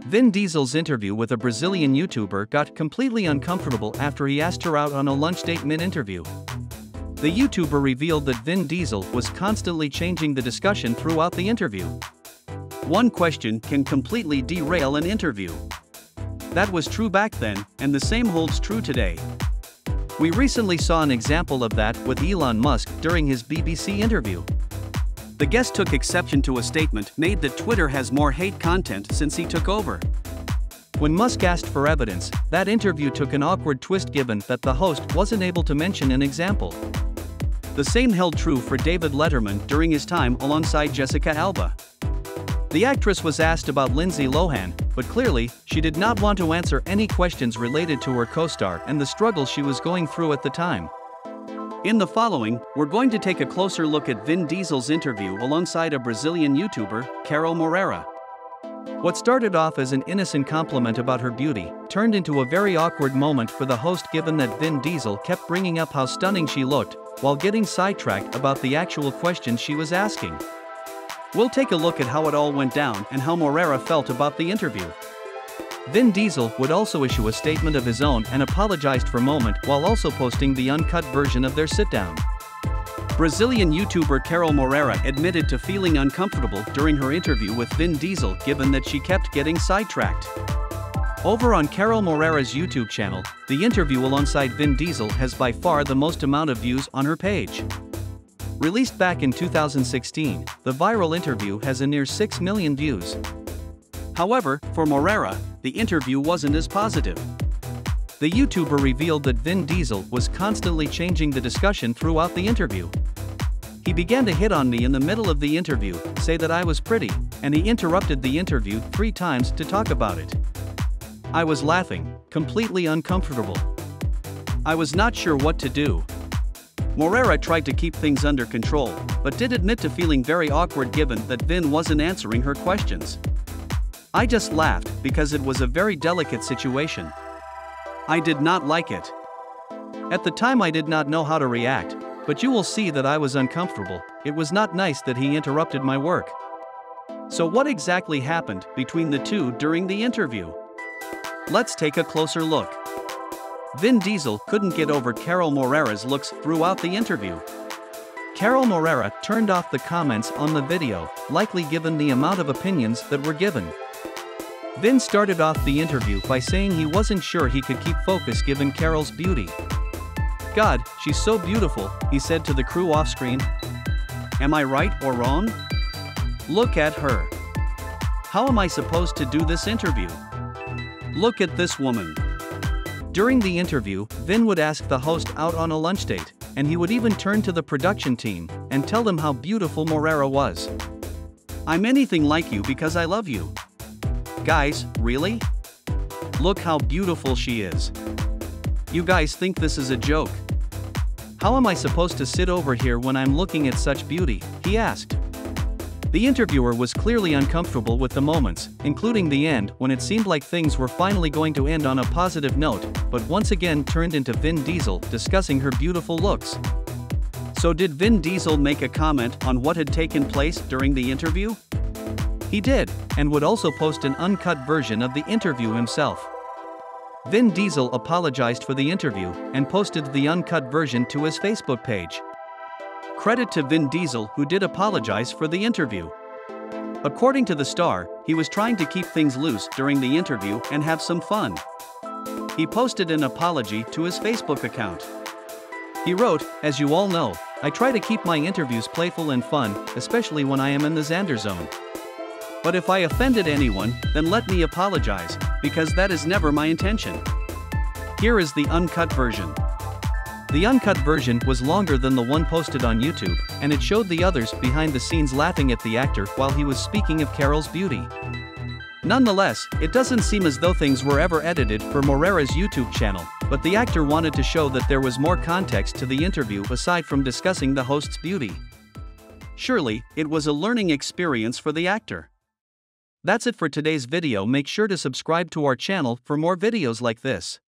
Vin Diesel's interview with a Brazilian YouTuber got completely uncomfortable after he asked her out on a lunch date mid-interview. The YouTuber revealed that Vin Diesel was constantly changing the discussion throughout the interview. One question can completely derail an interview. That was true back then, and the same holds true today. We recently saw an example of that with Elon Musk during his BBC interview. The guest took exception to a statement made that Twitter has more hate content since he took over. When Musk asked for evidence, that interview took an awkward twist given that the host wasn't able to mention an example. The same held true for David Letterman during his time alongside Jessica Alba. The actress was asked about Lindsay Lohan, but clearly, she did not want to answer any questions related to her co-star and the struggle she was going through at the time. In the following, we're going to take a closer look at Vin Diesel's interview alongside a Brazilian YouTuber, Carol Moreira. What started off as an innocent compliment about her beauty turned into a very awkward moment for the host given that Vin Diesel kept bringing up how stunning she looked, while getting sidetracked about the actual questions she was asking. We'll take a look at how it all went down and how Moreira felt about the interview. Vin Diesel would also issue a statement of his own and apologized for a moment while also posting the uncut version of their sit-down. Brazilian YouTuber Carol Moreira admitted to feeling uncomfortable during her interview with Vin Diesel given that she kept getting sidetracked. Over on Carol Moreira's YouTube channel, the interview alongside Vin Diesel has by far the most amount of views on her page. Released back in 2016, the viral interview has a near 6 million views. However, for Moreira, the interview wasn't as positive. The YouTuber revealed that Vin Diesel was constantly changing the discussion throughout the interview. He began to hit on me in the middle of the interview, say that I was pretty, and he interrupted the interview 3 times to talk about it. I was laughing, completely uncomfortable. I was not sure what to do. Moreira tried to keep things under control, but did admit to feeling very awkward given that Vin wasn't answering her questions. I just laughed because it was a very delicate situation. I did not like it. At the time I did not know how to react, but you will see that I was uncomfortable. It was not nice that he interrupted my work. So what exactly happened between the two during the interview? Let's take a closer look. Vin Diesel couldn't get over Carol Moreira's looks throughout the interview. Carol Moreira turned off the comments on the video, likely given the amount of opinions that were given. Vin started off the interview by saying he wasn't sure he could keep focus given Carol's beauty. "God, she's so beautiful," he said to the crew off-screen. "Am I right or wrong? Look at her. How am I supposed to do this interview? Look at this woman." During the interview, Vin would ask the host out on a lunch date, and he would even turn to the production team and tell them how beautiful Moreira was. "I'm anything like you because I love you. Guys, really? Look how beautiful she is. You guys think this is a joke? How am I supposed to sit over here when I'm looking at such beauty?" he asked. The interviewer was clearly uncomfortable with the moments, including the end when it seemed like things were finally going to end on a positive note, but once again turned into Vin Diesel discussing her beautiful looks. So did Vin Diesel make a comment on what had taken place during the interview? He did, and would also post an uncut version of the interview himself. Vin Diesel apologized for the interview and posted the uncut version to his Facebook page. Credit to Vin Diesel who did apologize for the interview. According to the star, he was trying to keep things loose during the interview and have some fun. He posted an apology to his Facebook account. He wrote, "As you all know, I try to keep my interviews playful and fun, especially when I am in the Xander zone. But if I offended anyone, then let me apologize, because that is never my intention." Here is the uncut version. The uncut version was longer than the one posted on YouTube, and it showed the others behind the scenes laughing at the actor while he was speaking of Carol's beauty. Nonetheless, it doesn't seem as though things were ever edited for Moreira's YouTube channel, but the actor wanted to show that there was more context to the interview aside from discussing the host's beauty. Surely, it was a learning experience for the actor. That's it for today's video. Make sure to subscribe to our channel for more videos like this.